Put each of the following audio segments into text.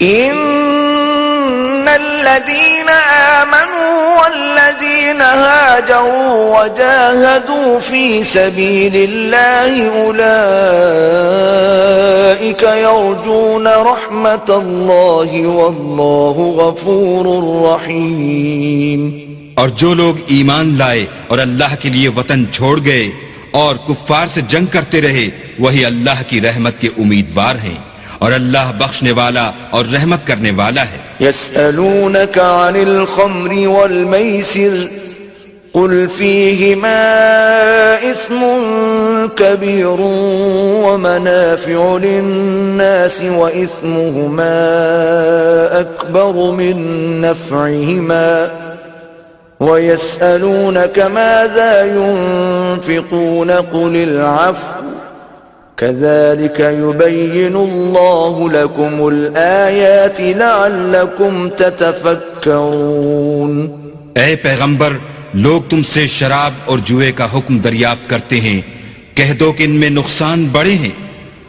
إن الذين آمنوا والذين هاجروا وجاهدوا في سبيل الله أولئك يرجون رحمة الله والله غفور رحيم. اور جو لوگ ایمان لائے اور اللہ کے لیے وطن چھوڑ گئے اور کفار سے جنگ کرتے رہے وہی اللہ کی رحمت کے امیدوار ہیں، اور اللہ بخشنے والا اور رحمت کرنے والا ہے. يسألونك عن الخمر والميسر قل فيهما إثم كبير ومنافع للناس وإثمهما أكبر من نفعهما ويسألونك ماذا ينفقون قل العفو كذلك يبين الله لكم الآيات لعلكم تتفكرون. اے پیغمبر، لوگ تم سے شراب اور جوئے کا حکم دریافت کرتے ہیں، کہہ دو کہ ان میں نقصان بڑے ہیں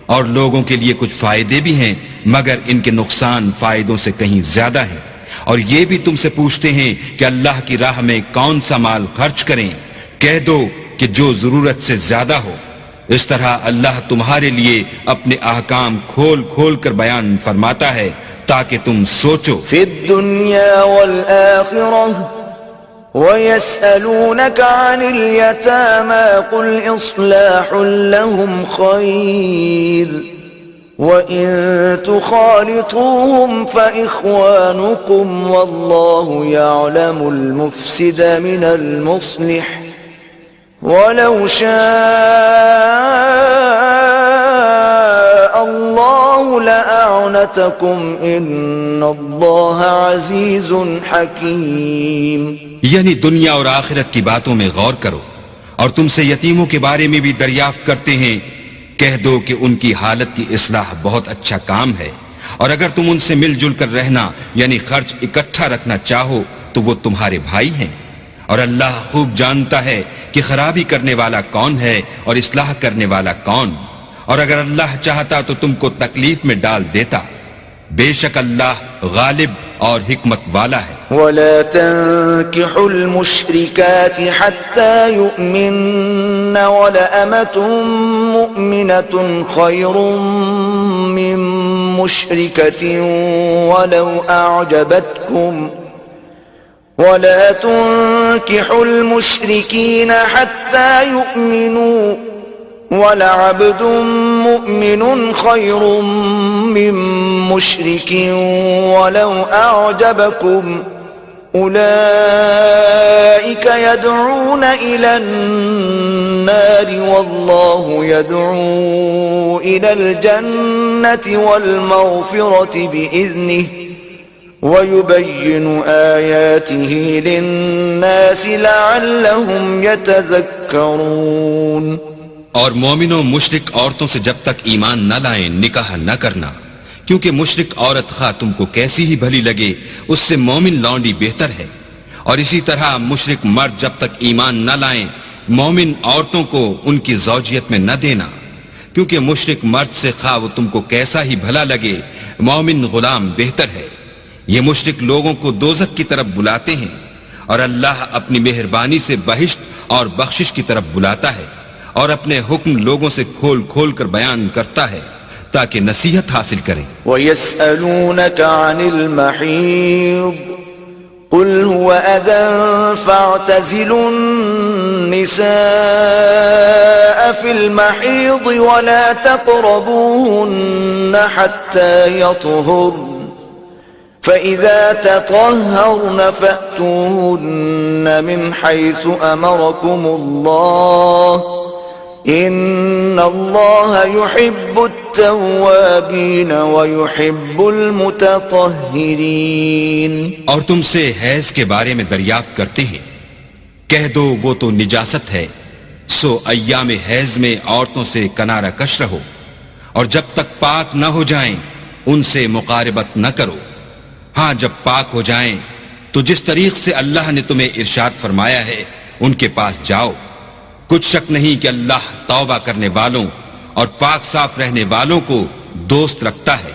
اور لوگوں کے لیے کچھ فائدے بھی ہیں، مگر ان کے نقصان فائدوں سے کہیں زیادہ ہیں. اور یہ بھی تم سے پوچھتے ہیں کہ اللہ کی راہ میں کون سا مال خرچ کریں، کہہ دو کہ جو ضرورت سے زیادہ ہو. اس طرح اللہ تمہارے لیے اپنے احکام کھول کھول کر بیان فرماتا ہے تاکہ تم سوچو. فی الدنیا والآخرہ وَيَسْأَلُونَكَ عَنِ الْيَتَامَى قُلْ إِصْلَاحٌ لَهُمْ خَيْرٌ وَإِن تُخَالِطُوهُمْ فَإِخْوَانُكُمْ وَاللَّهُ يَعْلَمُ الْمُفْسِدَ مِنَ الْمُصْلِحِ وَلَوْ شَاءَ اللَّهُ لَأَعْنَتَكُمْ إِنَّ اللَّهَ عَزِيزٌ حَكِيمٌ. یعنی دنیا اور آخرت کی باتوں میں غور کرو، اور تم سے یتیموں کے بارے میں بھی دریافت کرتے ہیں، کہہ دو کہ ان کی حالت کی اصلاح بہت اچھا کام ہے، اور اگر تم ان سے مل جل کر رہنا یعنی خرچ اکٹھا رکھنا چاہو تو وہ تمہارے بھائی ہیں، اور اللہ خوب جانتا ہے کہ خرابی کرنے والا کون ہے اور اصلاح کرنے والا کون، اور اگر اللہ چاہتا تو تم کو تکلیف میں ڈال دیتا، بے شک اللہ غالب اور حکمت والا ہے. وَلَا تَنكِحُوا الْمُشْرِكَاتِ حَتَّى يُؤْمِنَّ وَلَأَمَةٌ مُؤْمِنَةٌ خَيْرٌ مِّن مُّشْرِكَةٍ وَلَوْ أَعْجَبَتْكُمْ وَلَا تُنكِحُوا الْمُشْرِكِينَ حَتَّى يُؤْمِنُوا وَلَعَبْدٌ مُؤْمِنٌ خَيْرٌ مِّن مُّشْرِكٍ وَلَوْ أَعْجَبَكُمْ أُولَئِكَ يَدْعُونَ إِلَى النَّارِ وَاللَّهُ يَدْعُو إِلَى الْجَنَّةِ وَالْمَغْفِرَةِ بِإِذْنِهِ وَيُبَيِّنُ آيَاتِهِ لِلنَّاسِ لَعَلَّهُمْ يَتَذَكَّرُونَ. اور مومنوں مشرک عورتوں سے جب تک ایمان نہ لائیں نکاح نہ کرنا، کیونکہ مشرک عورت خواہ تم کو کیسی ہی بھلی لگے اس سے مومن لونڈی بہتر ہے. اور اسی طرح مشرک مرد جب تک ایمان نہ لائیں مومن عورتوں کو ان کی زوجیت میں نہ دینا، کیونکہ مشرک مرد سے خواہ وہ تم کو کیسا ہی بھلا لگے مومن غلام بہتر ہے. یہ مشرک لوگوں کو دوزخ کی طرف بلاتے ہیں، اور اللہ اپنی مہربانی سے بہشت اور بخشش کی طرف بلاتا ہے، اور اپنے حکم لوگوں سے کھول کھول کر بیان کرتا ہے تاکہ نصیحت حاصل کریں. وَيَسْأَلُونَكَ عَنِ الْمَحِيضِ قُلْ هُوَ أَذًى فَاعْتَزِلُوا النِّسَاءَ فِي الْمَحِيضِ وَلَا تَقْرَبُوهُنَّ حَتَّى يَطْهُرْنَ فَإِذَا تَطَهَّرْنَ فَأْتُوهُنَّ مِنْ حَيْثُ أَمَرَكُمُ اللَّهُ إِنَّ اللَّهَ يُحِبُّ التَّوَّابِينَ وَيُحِبُّ الْمُتَطَهِّرِينَ. اور تم سے حیض کے بارے میں دریافت کرتے ہیں، کہہ دو وہ تو نجاست ہے، سو ایام حیض میں عورتوں سے کنارہ کش رہو، اور جب تک پاک نہ ہو جائیں ان سے مقاربت نہ کرو. ہاں جب پاک ہو جائیں تو جس طریق سے اللہ نے تمہیں ارشاد فرمایا ہے ان کے پاس جاؤ. کچھ شک نہیں کہ اللہ توبہ کرنے والوں اور پاک صاف رہنے والوں کو دوست رکھتا ہے.